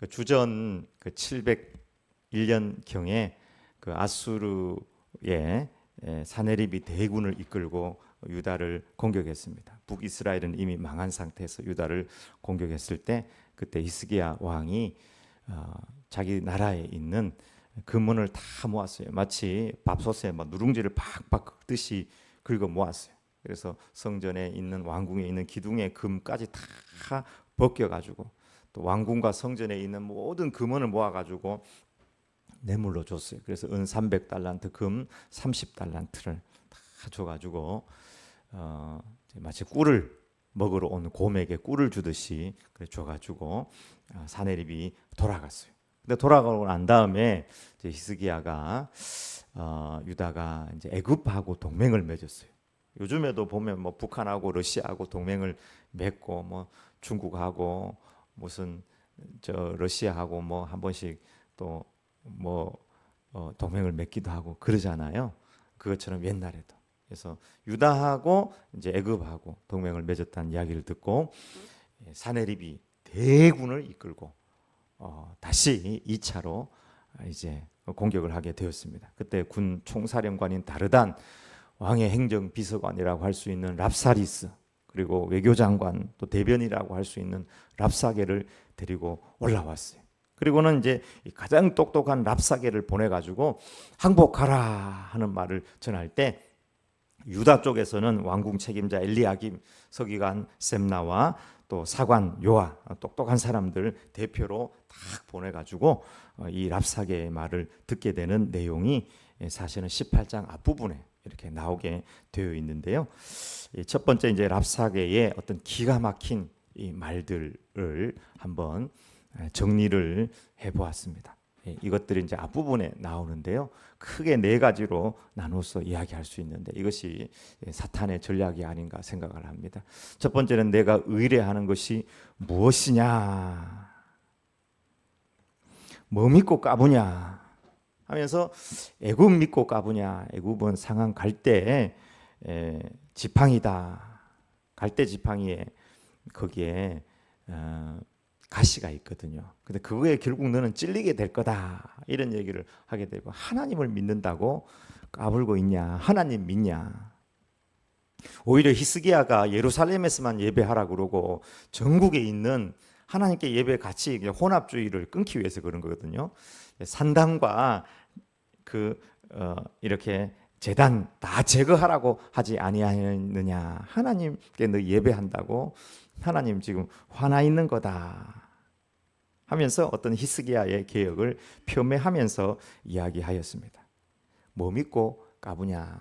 그 주전 그 701년 경에 그 아수르의 사네립이 대군을 이끌고 유다를 공격했습니다. 북이스라엘은 이미 망한 상태에서 유다를 공격했을 때 그때 히스기야 왕이 자기 나라에 있는 금은을 다 모았어요. 마치 밥솥에 막 누룽지를 팍팍 긁듯이 긁어 모았어요. 그래서 성전에 있는 왕궁에 있는 기둥의 금까지 다 벗겨가지고 또 왕궁과 성전에 있는 모든 금은을 모아가지고 뇌물로 줬어요. 그래서 은 300달란트, 금 30달란트를 다 줘가지고 마치 꿀을 먹으러 온 곰에게 꿀을 주듯이 그래 줘가지고 사네립이 돌아갔어요. 근데 돌아가고 난 다음에 이제 히스기야가 유다가 이제 애굽하고 동맹을 맺었어요. 요즘에도 보면 뭐 북한하고 러시아하고 동맹을 맺고 뭐 중국하고 무슨 저 러시아하고 뭐 한 번씩 또 뭐 동맹을 맺기도 하고 그러잖아요. 그것처럼 옛날에도. 그래서 유다하고 이제 애굽하고 동맹을 맺었다는 이야기를 듣고 사네립이 대군을 이끌고 다시 2차로 이제 공격을 하게 되었습니다. 그때 군 총사령관인 다르단, 왕의 행정 비서관이라고 할 수 있는 랍사리스, 그리고 외교장관 또 대변이라고 할 수 있는 랍사게를 데리고 올라왔어요. 그리고는 이제 가장 똑똑한 랍사게를 보내가지고 항복하라 하는 말을 전할 때 유다 쪽에서는 왕궁 책임자 엘리야김, 서기관 셈나와 또 사관 요아, 똑똑한 사람들 대표로 딱 보내가지고 이 랍사게의 말을 듣게 되는 내용이 사실은 18장 앞부분에 이렇게 나오게 되어 있는데요. 첫 번째 이제 랍사게의 어떤 기가 막힌 이 말들을 한번 정리를 해보았습니다. 이것들이 이제 앞부분에 나오는데요. 크게 네 가지로 나눠서 이야기할 수 있는데 이것이 사탄의 전략이 아닌가 생각을 합니다. 첫 번째는 내가 의뢰하는 것이 무엇이냐, 뭐 믿고 까부냐 하면서 애굽 믿고 까부냐. 애굽은 상한 갈대 지팡이다. 갈대 지팡이에 거기에 가시가 있거든요. 근데 그거에 결국 너는 찔리게 될 거다. 이런 얘기를 하게 되고 하나님을 믿는다고 까불고 있냐? 하나님 믿냐? 오히려 히스기야가 예루살렘에서만 예배하라 그러고 전국에 있는 하나님께 예배 같이 혼합주의를 끊기 위해서 그런 거거든요. 산당과 이렇게 제단 다 제거하라고 하지 아니하느냐? 하나님께 너 예배한다고 하나님 지금 화나 있는 거다. 하면서 어떤 히스기야의 개혁을 표명하면서 이야기하였습니다. 뭐 믿고 까부냐.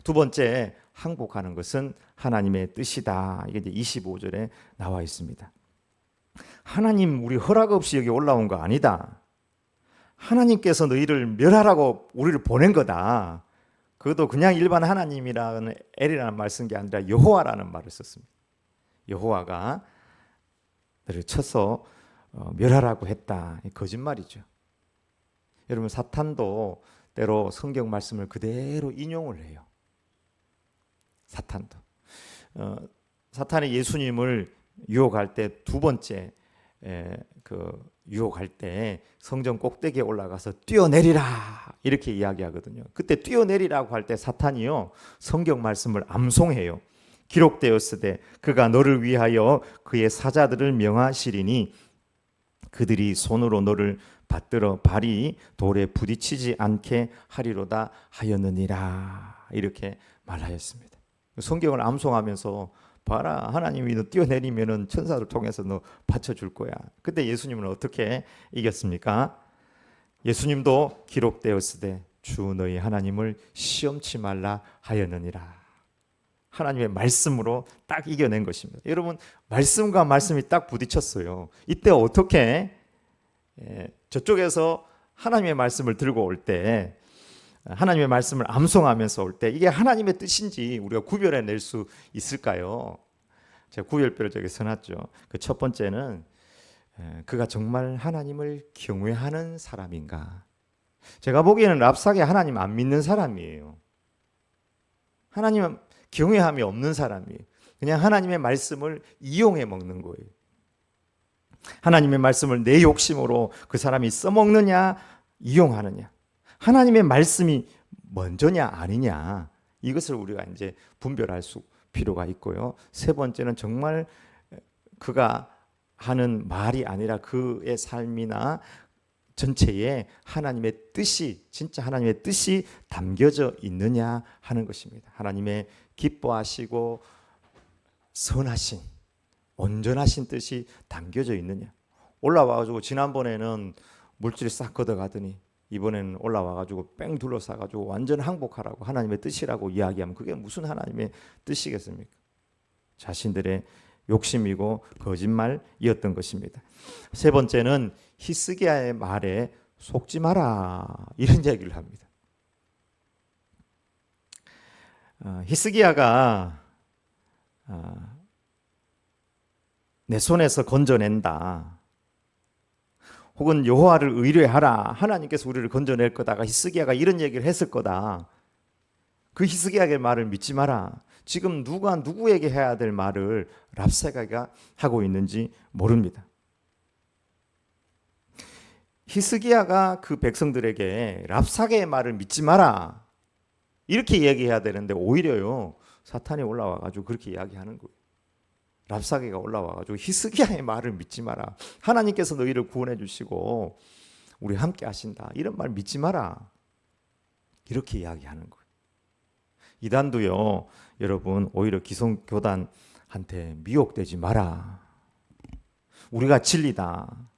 두 번째, 항복하는 것은 하나님의 뜻이다. 이게 이제 25절에 나와 있습니다. 하나님 우리 허락 없이 여기 올라온 거 아니다. 하나님께서 너희를 멸하라고 우리를 보낸 거다. 그것도 그냥 일반 하나님이라는 엘이라는 말 쓴 게 아니라 여호와라는 말을 썼습니다. 여호와가 너를 쳐서 멸하라고 했다. 거짓말이죠. 여러분 사탄도 때로 성경 말씀을 그대로 인용을 해요. 사탄도 사탄이 예수님을 유혹할 때 두 번째 유혹할 때 성전 꼭대기에 올라가서 뛰어내리라 이렇게 이야기하거든요. 그때 뛰어내리라고 할 때 사탄이요 성경 말씀을 암송해요. 기록되었으되 그가 너를 위하여 그의 사자들을 명하시리니 그들이 손으로 너를 받들어 발이 돌에 부딪히지 않게 하리로다 하였느니라 이렇게 말하였습니다. 성경을 암송하면서 봐라 하나님이 너 뛰어내리면은 천사를 통해서 너 받쳐줄 거야. 그때 예수님은 어떻게 이겼습니까? 예수님도 기록되었으되 주 너희 하나님을 시험치 말라 하였느니라. 하나님의 말씀으로 딱 이겨낸 것입니다. 여러분 말씀과 말씀이 딱 부딪혔어요. 이때 어떻게 저쪽에서 하나님의 말씀을 들고 올 때 하나님의 말씀을 암송하면서 올 때 이게 하나님의 뜻인지 우리가 구별해낼 수 있을까요? 제가 구별표를 저기 써놨죠. 그 첫 번째는 그가 정말 하나님을 경외하는 사람인가. 제가 보기에는 랍사게 하나님 안 믿는 사람이에요. 하나님은 경외함이 없는 사람이에요. 그냥 하나님의 말씀을 이용해 먹는 거예요. 하나님의 말씀을 내 욕심으로 그 사람이 써먹느냐 이용하느냐, 하나님의 말씀이 먼저냐 아니냐, 이것을 우리가 이제 분별할 필요가 있고요. 세 번째는 정말 그가 하는 말이 아니라 그의 삶이나 전체에 하나님의 뜻이, 진짜 하나님의 뜻이 담겨져 있느냐 하는 것입니다. 하나님의 기뻐하시고 선하신 온전하신 뜻이 담겨져 있느냐. 올라와가지고 지난번에는 물질 싹 걷어가더니 이번에는 올라와가지고 뺑 둘러싸가지고 완전 항복하라고 하나님의 뜻이라고 이야기하면 그게 무슨 하나님의 뜻이겠습니까? 자신들의 욕심이고 거짓말이었던 것입니다. 세 번째는 히스기야의 말에 속지 마라, 이런 얘기를 합니다. 히스기야가 내 손에서 건져낸다, 혹은 여호와를 의뢰하라, 하나님께서 우리를 건져낼 거다가 히스기야가 이런 얘기를 했을 거다. 그 히스기야의 말을 믿지 마라. 지금 누가 누구에게 해야 될 말을 랍사게가 하고 있는지 모릅니다. 히스기야가 그 백성들에게 랍사게의 말을 믿지 마라 이렇게 얘기해야 되는데 오히려요 사탄이 올라와가지고 그렇게 이야기하는 거예요. 랍사게가 올라와가지고 히스기야의 말을 믿지 마라, 하나님께서 너희를 구원해 주시고 우리 함께 하신다, 이런 말 믿지 마라, 이렇게 이야기하는 거예요. 이단도요 여러분, 오히려 기성교단한테 미혹되지 마라, 우리가 진리다,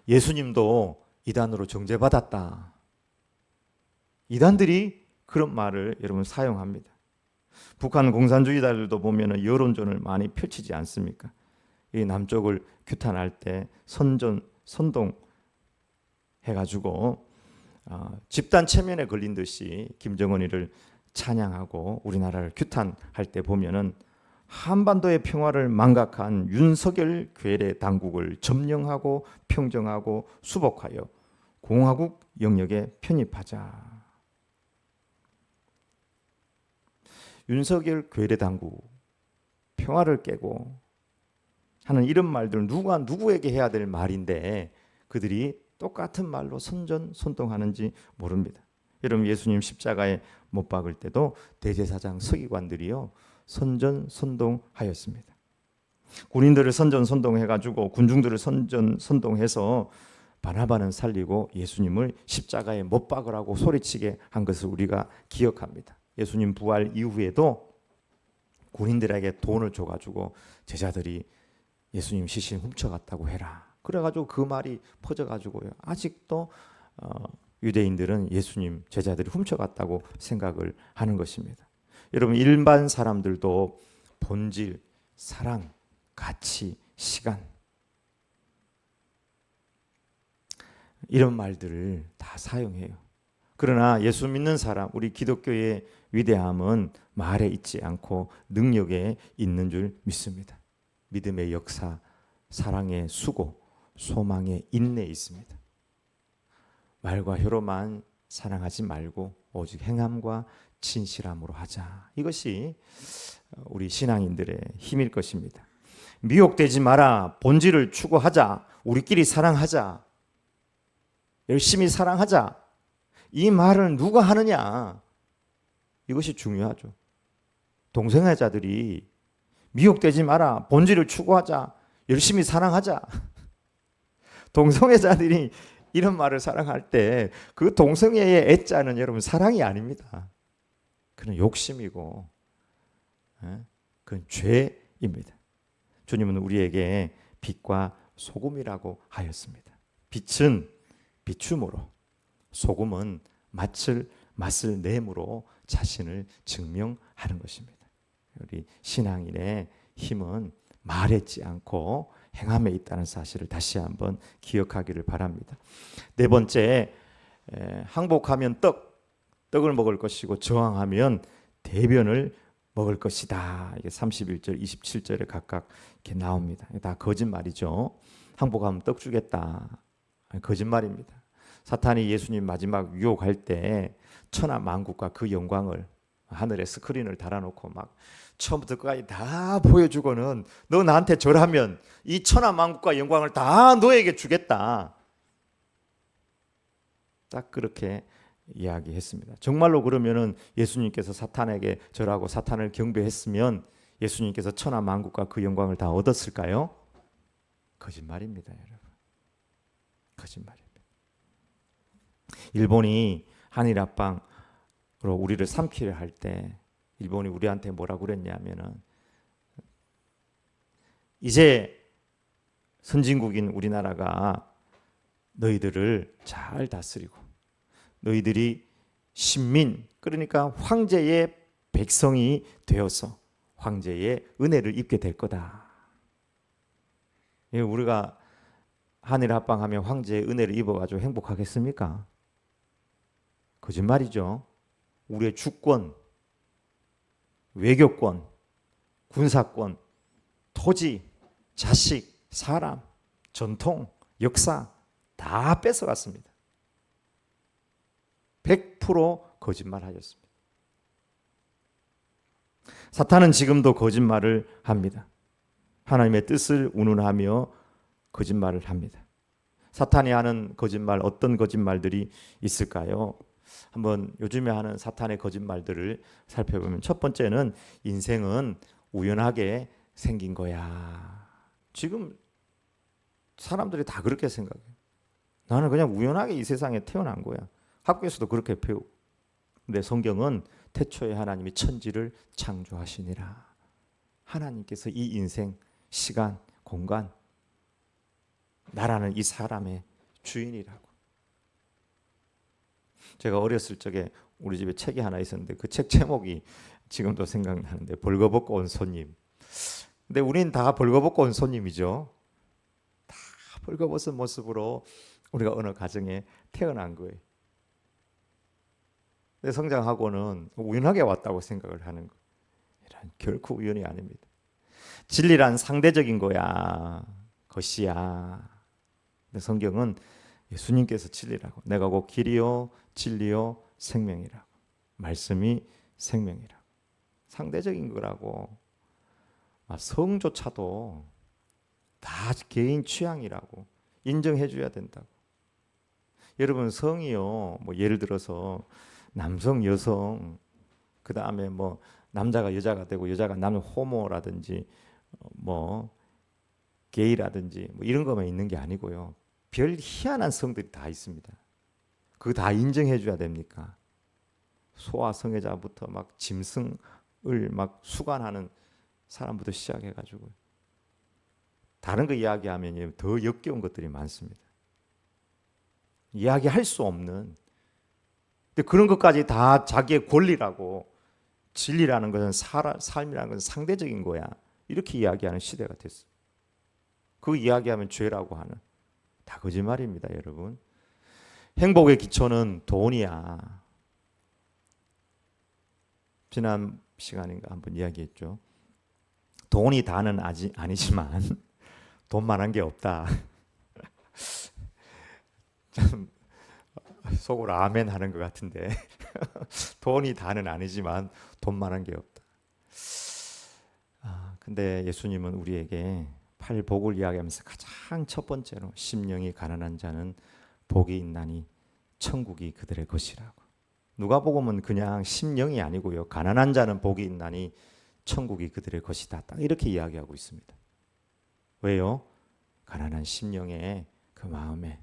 예수님도 이단으로 정죄받았다, 이단들이 그런 말을 여러분 사용합니다. 북한 공산주의자들도 보면 여론전을 많이 펼치지 않습니까? 이 남쪽을 규탄할 때 선동 해가지고 집단 체면에 걸린 듯이 김정은이를 찬양하고 우리나라를 규탄할 때 보면은 한반도의 평화를 망각한 윤석열 괴뢰 당국을 점령하고 평정하고 수복하여 공화국 영역에 편입하자. 윤석열 괴뢰 당국 평화를 깨고 하는 이런 말들은 누가 누구에게 해야 될 말인데 그들이 똑같은 말로 선전선동하는지 모릅니다. 여러분, 예수님 십자가에 못 박을 때도 대제사장 서기관들이요 선전선동하였습니다. 군인들을 선전선동해가지고 군중들을 선전선동해서 바나바는 살리고 예수님을 십자가에 못 박으라고 소리치게 한 것을 우리가 기억합니다. 예수님 부활 이후에도 군인들에게 돈을 줘가지고 제자들이 예수님 시신 훔쳐갔다고 해라. 그래가지고 그 말이 퍼져가지고요. 아직도 유대인들은 예수님 제자들이 훔쳐갔다고 생각을 하는 것입니다. 여러분, 일반 사람들도 본질, 사랑, 가치, 시간 이런 말들을 다 사용해요. 그러나 예수 믿는 사람, 우리 기독교의 위대함은 말에 있지 않고 능력에 있는 줄 믿습니다. 믿음의 역사, 사랑의 수고, 소망의 인내에 있습니다. 말과 혀로만 사랑하지 말고 오직 행함과 진실함으로 하자. 이것이 우리 신앙인들의 힘일 것입니다. 미혹되지 마라. 본질을 추구하자. 우리끼리 사랑하자. 열심히 사랑하자. 이 말을 누가 하느냐? 이것이 중요하죠. 동성애자들이 미혹되지 마라. 본질을 추구하자. 열심히 사랑하자. 동성애자들이 이런 말을 사랑할 때 그 동성애의 애자는 여러분 사랑이 아닙니다. 그건 욕심이고 그건 죄입니다. 주님은 우리에게 빛과 소금이라고 하였습니다. 빛은 비춤으로, 소금은 맛을 내므로 자신을 증명하는 것입니다. 우리 신앙인의 힘은 말에 있지 않고 행함에 있다는 사실을 다시 한번 기억하기를 바랍니다. 네 번째, 항복하면 떡을 먹을 것이고 저항하면 대변을 먹을 것이다. 이게 31절, 27절에 각각 이렇게 나옵니다. 다 거짓말이죠. 항복하면 떡 주겠다. 거짓말입니다. 사탄이 예수님 마지막 유혹할 때 천하 만국과 그 영광을 하늘에 스크린을 달아놓고 막 처음부터 끝까지 다 보여주고는 너 나한테 절하면 이 천하만국과 영광을 다 너에게 주겠다. 딱 그렇게 이야기했습니다. 정말로 그러면은 예수님께서 사탄에게 절하고 사탄을 경배했으면 예수님께서 천하만국과 그 영광을 다 얻었을까요? 거짓말입니다, 여러분. 거짓말입니다. 일본이 한일 합방으로 우리를 삼키려 할 때 일본이 우리한테 뭐라고 그랬냐면은 이제 선진국인 우리나라가 너희들을 잘 다스리고 너희들이 신민, 그러니까 황제의 백성이 되어서 황제의 은혜를 입게 될 거다. 우리가 한일 합방하면 황제의 은혜를 입어가지고 행복하겠습니까? 거짓말이죠. 우리의 주권, 외교권, 군사권, 토지, 자식, 사람, 전통, 역사 다 뺏어갔습니다. 100% 거짓말하였습니다. 사탄은 지금도 거짓말을 합니다. 하나님의 뜻을 운운하며 거짓말을 합니다. 사탄이 하는 거짓말, 어떤 거짓말들이 있을까요? 한번 요즘에 하는 사탄의 거짓말들을 살펴보면 첫 번째는 인생은 우연하게 생긴 거야. 지금 사람들이 다 그렇게 생각해요. 나는 그냥 우연하게 이 세상에 태어난 거야. 학교에서도 그렇게 배우고. 근데 성경은 태초에 하나님이 천지를 창조하시니라. 하나님께서 이 인생, 시간, 공간, 나라는 이 사람의 주인이라고. 제가 어렸을 적에 우리 집에 책이 하나 있었는데 그 책 제목이 지금도 생각나는데 벌거벗고 온 손님. 근데 우린 다 벌거벗고 온 손님이죠. 다 벌거벗은 모습으로 우리가 어느 가정에 태어난 거예요. 근데 성장하고는 우연하게 왔다고 생각을 하는 거예요. 이런 결코 우연이 아닙니다. 진리란 상대적인 거야. 것이야. 근데 성경은 예수님께서 진리라고. 내가 곧 길이요 진리요 생명이라고. 말씀이 생명이라고. 상대적인 거라고. 성조차도 다 개인 취향이라고 인정해 줘야 된다고. 여러분 성이요. 뭐 예를 들어서 남성, 여성, 그 다음에 뭐 남자가 여자가 되고 여자가 남자 호모라든지 뭐 게이라든지 뭐 이런 것만 있는 게 아니고요. 별 희한한 성들이 다 있습니다. 그거 다 인정해 줘야 됩니까? 소아 성애자부터 막 짐승을 막 수관하는 사람부터 시작해 가지고 다른 거 이야기하면 더 역겨운 것들이 많습니다. 이야기할 수 없는. 근데 그런 것까지 다 자기의 권리라고. 진리라는 것은 삶이라는 것은 상대적인 거야. 이렇게 이야기하는 시대가 됐어. 그 이야기하면 죄라고 하는. 다 거짓말입니다, 여러분. 행복의 기초는 돈이야. 지난 시간인가 한번 이야기했죠. 돈이 다는 아니지만 돈만한 게 없다. 참 속으로 아멘 하는 것 같은데 돈이 다는 아니지만 돈만한 게 없다. 근데 예수님은 우리에게 팔복을 이야기하면서 가장 첫 번째로 심령이 가난한 자는 복이 있나니 천국이 그들의 것이라고. 누가복음은 그냥 심령이 아니고요. 가난한 자는 복이 있나니 천국이 그들의 것이다. 딱 이렇게 이야기하고 있습니다. 왜요? 가난한 심령의 그 마음에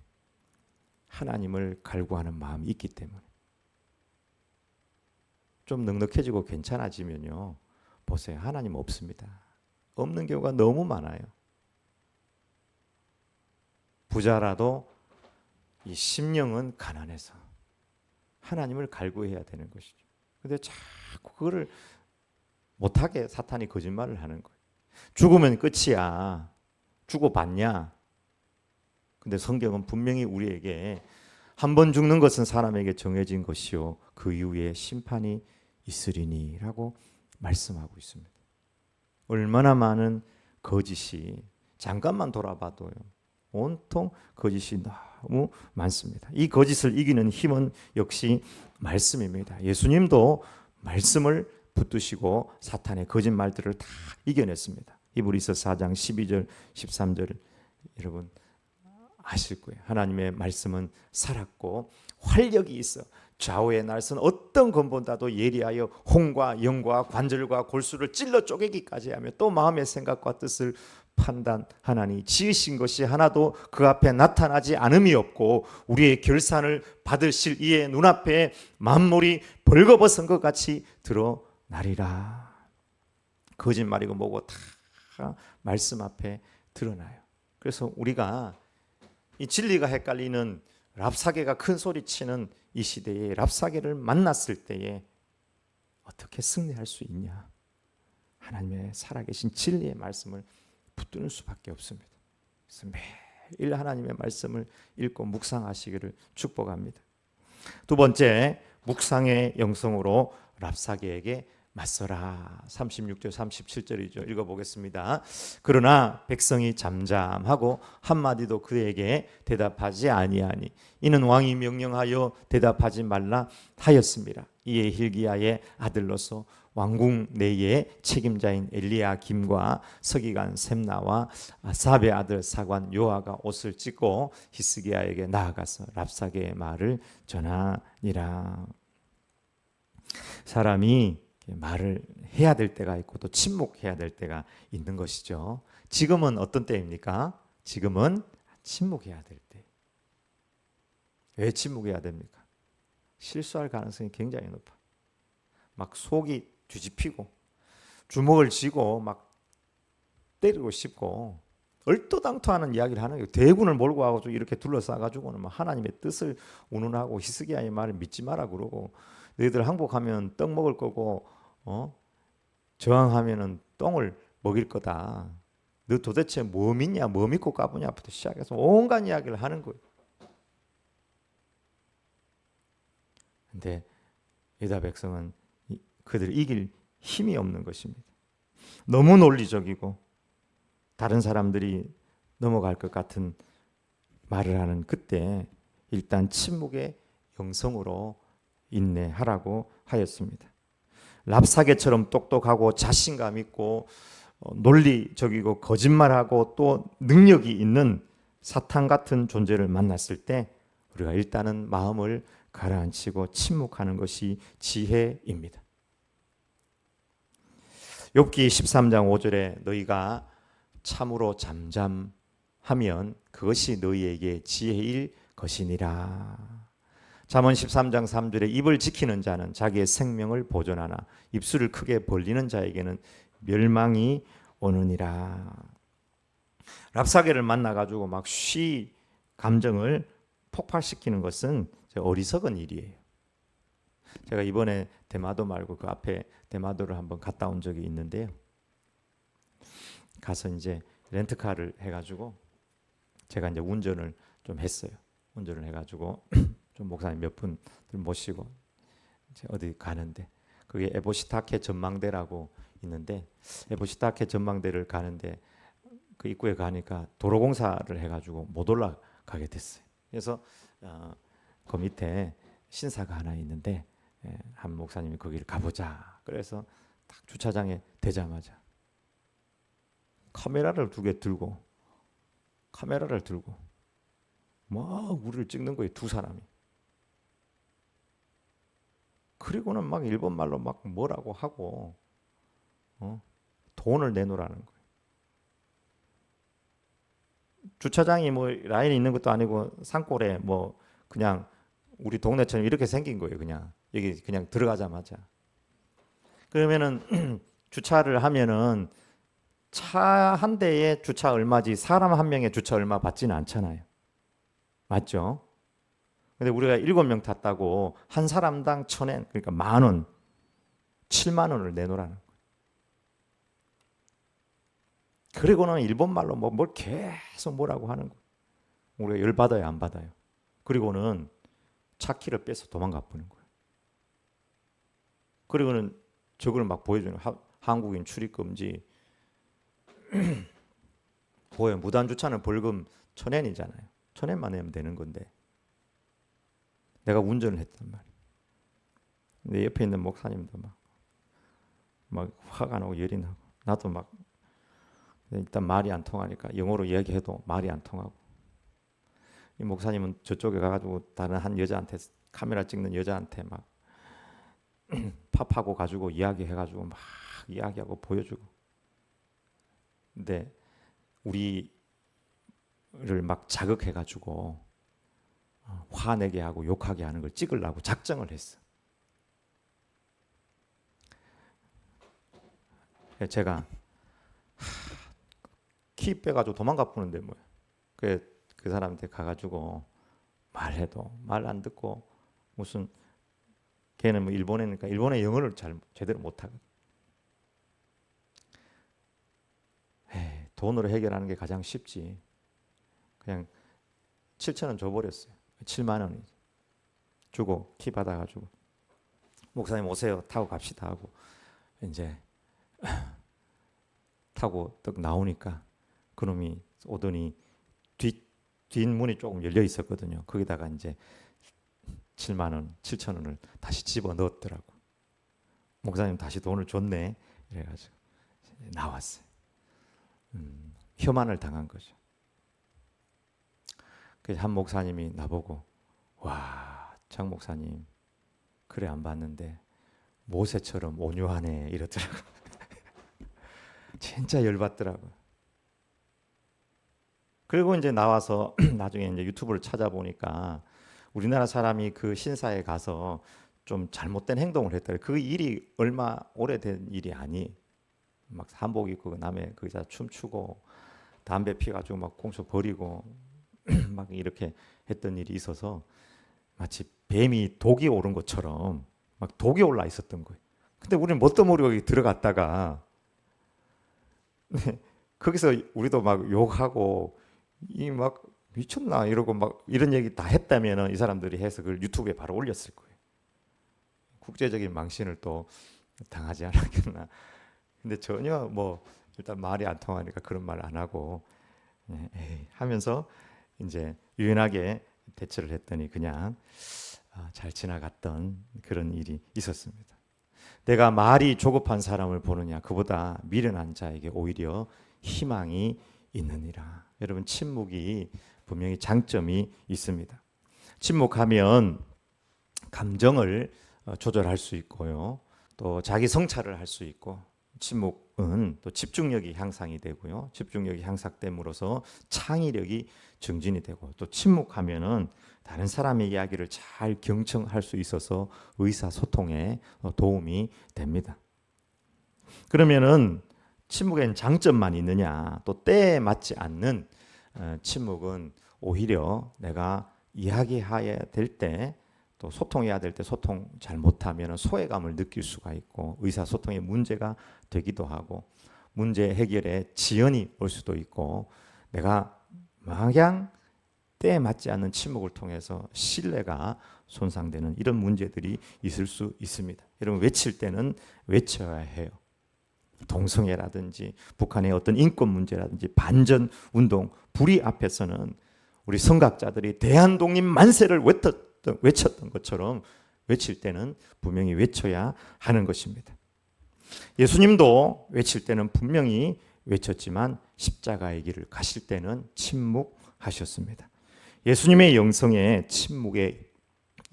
하나님을 갈구하는 마음이 있기 때문에. 좀 넉넉해지고 괜찮아지면요. 보세요. 하나님 없습니다. 없는 경우가 너무 많아요. 부자라도 이 심령은 가난해서 하나님을 갈구해야 되는 것이죠. 근데 자꾸 그거를 못하게 사탄이 거짓말을 하는 거예요. 죽으면 끝이야. 죽어봤냐? 근데 성경은 분명히 우리에게 한 번 죽는 것은 사람에게 정해진 것이요 그 이후에 심판이 있으리니 라고 말씀하고 있습니다. 얼마나 많은 거짓이 잠깐만 돌아봐도요. 온통 거짓이 너무 많습니다. 이 거짓을 이기는 힘은 역시 말씀입니다. 예수님도 말씀을 붙드시고 사탄의 거짓말들을 다 이겨냈습니다. 히브리서 4장 12절 13절 여러분 아실 거예요. 하나님의 말씀은 살았고 활력이 있어 좌우의 날선 어떤 검보다도 예리하여 홍과 영과 관절과 골수를 찔러 쪼개기까지 하며 또 마음의 생각과 뜻을 판단하나니 지으신 것이 하나도 그 앞에 나타나지 않음이 없고 우리의 결산을 받으실 이의 눈앞에 만물이 벌거벗은 것 같이 드러나리라. 거짓말이고 뭐고 다 말씀 앞에 드러나요. 그래서 우리가 이 진리가 헷갈리는 랍사개가 큰 소리치는 이 시대에 랍사개를 만났을 때에 어떻게 승리할 수 있냐? 하나님의 살아계신 진리의 말씀을 붙드는 수밖에 없습니다. 그래서 매일 하나님의 말씀을 읽고 묵상하시기를 축복합니다. 두 번째, 묵상의 영성으로 랍사개에게 맞서라. 36절 37절이죠. 읽어보겠습니다. 그러나 백성이 잠잠하고 한마디도 그에게 대답하지 아니하니 이는 왕이 명령하여 대답하지 말라 하였습니다. 이에 hil기야의 아들로서 왕궁 내의 책임자인 엘리야김과 서기관 셈나와 아삽의 아들 사관 요아가 옷을 찢고 히스기야에게 나아가서 랍사개의 말을 전하니라. 사람이 말을 해야 될 때가 있고 또 침묵해야 될 때가 있는 것이죠. 지금은 어떤 때입니까? 지금은 침묵해야 될 때. 왜 침묵해야 됩니까? 실수할 가능성이 굉장히 높아. 막 속이 뒤집히고 주먹을 쥐고 막 때리고 싶고 얼토당토하는 이야기를 하는 거예요. 대군을 몰고 와서 이렇게 둘러싸가지고는 막 하나님의 뜻을 운운하고 히스기야의 말을 믿지 마라 그러고 너희들 항복하면 떡 먹을 거고 저항하면은 똥을 먹일 거다. 너 도대체 뭐 믿냐? 뭐 믿고 까부냐부터 시작해서 온갖 이야기를 하는 거예요. 근데 유다 백성은 그들을 이길 힘이 없는 것입니다. 너무 논리적이고 다른 사람들이 넘어갈 것 같은 말을 하는 그때 일단 침묵의 영성으로 인내하라고 하였습니다. 랍사개처럼 똑똑하고 자신감 있고 논리적이고 거짓말하고 또 능력이 있는 사탄 같은 존재를 만났을 때 우리가 일단은 마음을 가라앉히고 침묵하는 것이 지혜입니다. 욥기 13장 5절에 너희가 참으로 잠잠하면 그것이 너희에게 지혜일 것이니라. 잠언 13장 3절에 입을 지키는 자는 자기의 생명을 보존하나 입술을 크게 벌리는 자에게는 멸망이 오느니라. 랍사개를 만나가지고 막 쉬 감정을 폭발시키는 것은 어리석은 일이에요. 제가 이번에 대마도 말고 그 앞에 대마도를 한번 갔다 온 적이 있는데요. 가서 이제 렌트카를 해가지고 제가 이제 운전을 좀 했어요. 운전을 해가지고 좀 목사님 몇 분들 모시고 어디 가는데 그게 에보시타케 전망대라고 있는데 에보시타케 전망대를 가는데 그 입구에 가니까 도로공사를 해가지고 못 올라가게 됐어요. 그래서 그 밑에 신사가 하나 있는데 한 목사님이 거기를 가보자. 그래서 딱 주차장에 대자마자 카메라를 들고 막 우리를 찍는 거예요. 두 사람이. 그리고는 막 일본말로 막 뭐라고 하고 돈을 내놓으라는 거예요. 주차장이 뭐 라인이 있는 것도 아니고 산골에 뭐 그냥 우리 동네처럼 이렇게 생긴 거예요. 그냥 여기 그냥 들어가자마자. 그러면은 주차를 하면은 차 한 대에 주차 얼마지 사람 한 명의 주차 얼마 받지는 않잖아요. 맞죠? 근데 우리가 7명 탔다고 한 사람당 1,000엔 그러니까 10,000원 7만 원을 내놓으라는 거예요. 그리고는 일본말로 뭘 계속 뭐라고 하는 거예요. 우리가 열받아요 안 받아요? 그리고는 차 키를 빼서 도망가 버리는 거예요. 그리고는 저걸 막 보여주는 한국인 출입금지 보여요. 무단 주차는 벌금 1,000엔이잖아요. 1,000엔만 내면 되는 건데 내가 운전을 했단 말이에요. 근데 옆에 있는 목사님도 막 화가 나고 열이 나고, 나도 막 일단 말이 안 통하니까 영어로 이야기해도 말이 안 통하고, 이 목사님은 저쪽에 가가지고 다른 한 여자한테, 카메라 찍는 여자한테 막 팝하고 가지고 이야기해가지고 막 이야기하고 보여주고. 근데 우리를 막 자극해가지고 화내게 하고 욕하게 하는 걸 찍으려고 작정을 했어. 제가 키 빼가지고 도망가 푸는데 뭐, 그 사람한테 가가지고 말해도 말 안 듣고, 무슨 걔는 뭐 일본애니까 일본의 영어를 잘 제대로 못하거든. 돈으로 해결하는 게 가장 쉽지. 그냥 7,000원 줘버렸어요. 7만 원이 주고 키 받아가지고 목사님 오세요, 타고 갑시다 하고 이제 타고 딱 나오니까 그놈이 오더니 뒷문이 조금 열려 있었거든요. 거기다가 이제 7만 원, 7,000원을 다시 집어 넣었더라고. 목사님 다시 돈을 줬네. 이래가지고 나왔어요. 혐한을 당한 거죠. 그래서 한 목사님이 나보고, 와, 장 목사님 그래 안 봤는데 모세처럼 온유하네 이러더라고. 진짜 열받더라고. 그리고 이제 나와서 나중에 이제 유튜브를 찾아보니까 우리나라 사람이 그 신사에 가서 좀 잘못된 행동을 했더래. 그 일이 얼마 오래된 일이 아니. 막 한복 입고 남의 거기서 춤추고 담배 피가지고 막 꽁초 버리고 막 이렇게 했던 일이 있어서 마치 뱀이 독이 오른 것처럼 막 독이 올라 있었던 거예요. 근데 우리는 뭣도 모르고 여기 들어갔다가 거기서 우리도 막 욕하고 이 막 미쳤나 이러고 막 이런 얘기 다 했다면은 이 사람들이 해서 그걸 유튜브에 바로 올렸을 거예요. 국제적인 망신을 또 당하지 않았겠나. 근데 전혀 뭐 일단 말이 안 통하니까 그런 말 안 하고 하면서 이제 유연하게 대처를 했더니 그냥 잘 지나갔던 그런 일이 있었습니다. 내가 말이 조급한 사람을 보느냐, 그보다 미련한 자에게 오히려 희망이 있느니라. 여러분, 침묵이 분명히 장점이 있습니다. 침묵하면 감정을 조절할 수 있고요, 또 자기 성찰을 할 수 있고, 침묵은 또 집중력이 향상이 되고요, 집중력이 향상됨으로써 창의력이 증진이 되고, 또 침묵하면은 다른 사람의 이야기를 잘 경청할 수 있어서 의사소통에 도움이 됩니다. 그러면은 침묵엔 장점만 있느냐? 또 때에 맞지 않는 침묵은 오히려 내가 이야기해야 될 때, 또 소통해야 될 때 소통 잘 못하면 소외감을 느낄 수가 있고 의사소통에 문제가 되기도 하고 문제 해결에 지연이 올 수도 있고, 내가 마냥 때에 맞지 않는 침묵을 통해서 신뢰가 손상되는 이런 문제들이 있을 수 있습니다. 여러분, 외칠 때는 외쳐야 해요. 동성애라든지 북한의 어떤 인권 문제라든지 반전 운동 불의 앞에서는 우리 선각자들이 대한독립 만세를 외쳤던 것처럼 외칠 때는 분명히 외쳐야 하는 것입니다. 예수님도 외칠 때는 분명히 외쳤지만 십자가의 길을 가실 때는 침묵하셨습니다. 예수님의 영성에 침묵의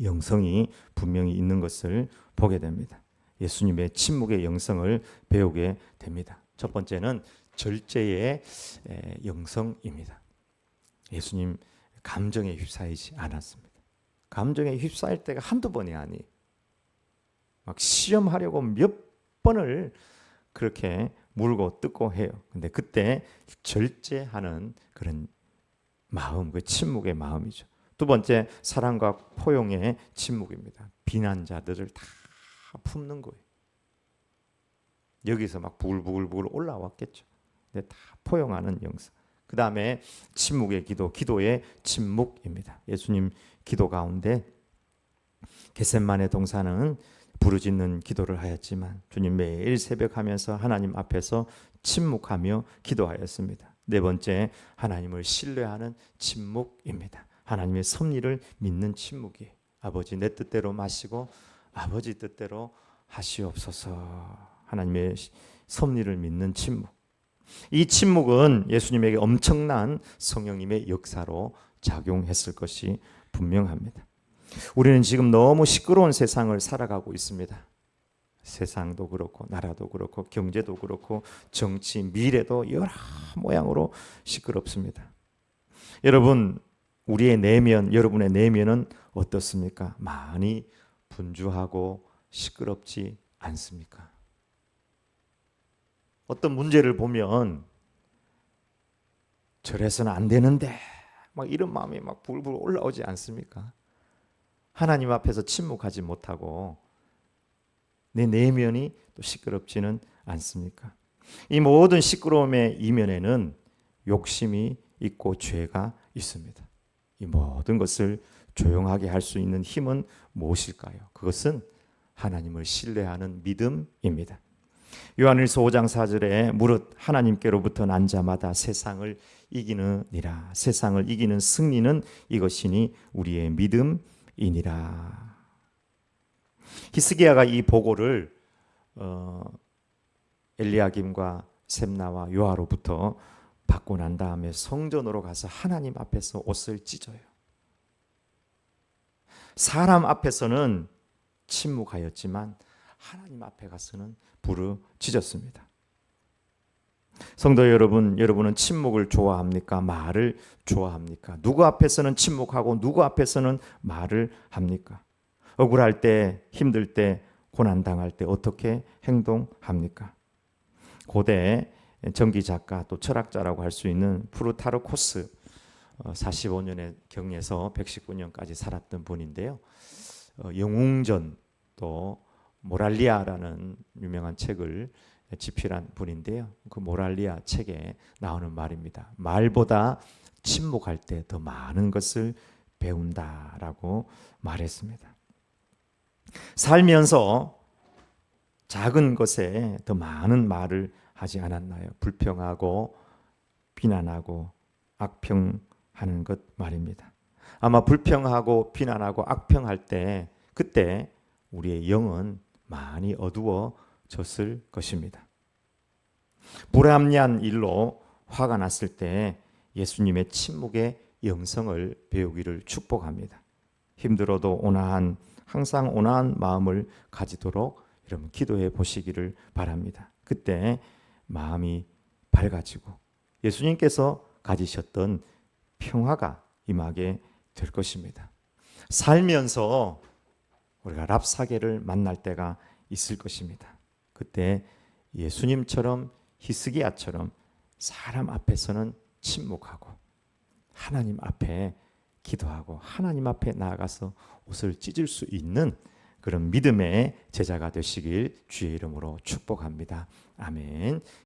영성이 분명히 있는 것을 보게 됩니다. 예수님의 침묵의 영성을 배우게 됩니다. 첫 번째는 절제의 영성입니다. 예수님 감정에 휩싸이지 않았습니다. 감정에 휩싸일 때가 한두 번이 아니, 막 시험하려고 몇 번을 그렇게 물고 뜯고 해요. 근데 그때 절제하는 그런 마음, 그 침묵의 마음이죠. 두 번째, 사랑과 포용의 침묵입니다. 비난자들을 다 품는 거예요. 여기서 막 부글부글 올라왔겠죠. 근데 다 포용하는 영성. 그 다음에 침묵의 기도, 기도의 침묵입니다. 예수님 기도 가운데 겟셋마네 동산은 부르짖는 기도를 하였지만 주님 매일 새벽하면서 하나님 앞에서 침묵하며 기도하였습니다. 네 번째, 하나님을 신뢰하는 침묵입니다. 하나님의 섭리를 믿는 침묵이에요. 아버지, 내 뜻대로 마시고 아버지 뜻대로 하시옵소서. 하나님의 섭리를 믿는 침묵. 이 침묵은 예수님에게 엄청난 성령님의 역사로 작용했을 것이 분명합니다. 우리는 지금 너무 시끄러운 세상을 살아가고 있습니다. 세상도 그렇고 나라도 그렇고 경제도 그렇고 정치, 미래도 여러 모양으로 시끄럽습니다. 여러분, 우리의 내면, 여러분의 내면은 어떻습니까? 많이 분주하고 시끄럽지 않습니까? 어떤 문제를 보면 저래서는 안 되는데 막 이런 마음이 막 불불 올라오지 않습니까? 하나님 앞에서 침묵하지 못하고 내 내면이 또 시끄럽지는 않습니까? 이 모든 시끄러움의 이면에는 욕심이 있고 죄가 있습니다. 이 모든 것을 조용하게 할 수 있는 힘은 무엇일까요? 그것은 하나님을 신뢰하는 믿음입니다. 요한일서 5장 4절에 무릇 하나님께로부터 난 자마다 세상을 이기느니라. 세상을 이기는 승리는 이것이니 우리의 믿음이니라. 히스기야가 이 보고를 엘리야김과 셈나와 요아로부터 받고 난 다음에 성전으로 가서 하나님 앞에서 옷을 찢어요. 사람 앞에서는 침묵하였지만 하나님 앞에 가서는 부르짖었습니다. 성도 여러분, 여러분은 침묵을 좋아합니까? 말을 좋아합니까? 누구 앞에서는 침묵하고 누구 앞에서는 말을 합니까? 억울할 때, 힘들 때, 고난당할 때 어떻게 행동합니까? 고대 전기 작가 또 철학자라고 할 수 있는 프루타르코스, 45년의 경에서 119년까지 살았던 분인데요. 영웅전 또 모랄리아라는 유명한 책을 집필한 분인데요. 그 모랄리아 책에 나오는 말입니다. 말보다 침묵할 때 더 많은 것을 배운다라고 말했습니다. 살면서 작은 것에 더 많은 말을 하지 않았나요? 불평하고 비난하고 악평하는 것 말입니다. 아마 불평하고 비난하고 악평할 때 그때 우리의 영은 많이 어두워졌을 것입니다. 불합리한 일로 화가 났을 때 예수님의 침묵의 영성을 배우기를 축복합니다. 힘들어도 항상 온화한 마음을 가지도록 여러분 기도해 보시기를 바랍니다. 그때 마음이 밝아지고 예수님께서 가지셨던 평화가 임하게 될 것입니다. 살면서 우리가 랍사게를 만날 때가 있을 것입니다. 그때 예수님처럼 히스기야처럼 사람 앞에서는 침묵하고 하나님 앞에 기도하고 하나님 앞에 나아가서 옷을 찢을 수 있는 그런 믿음의 제자가 되시길 주의 이름으로 축복합니다. 아멘.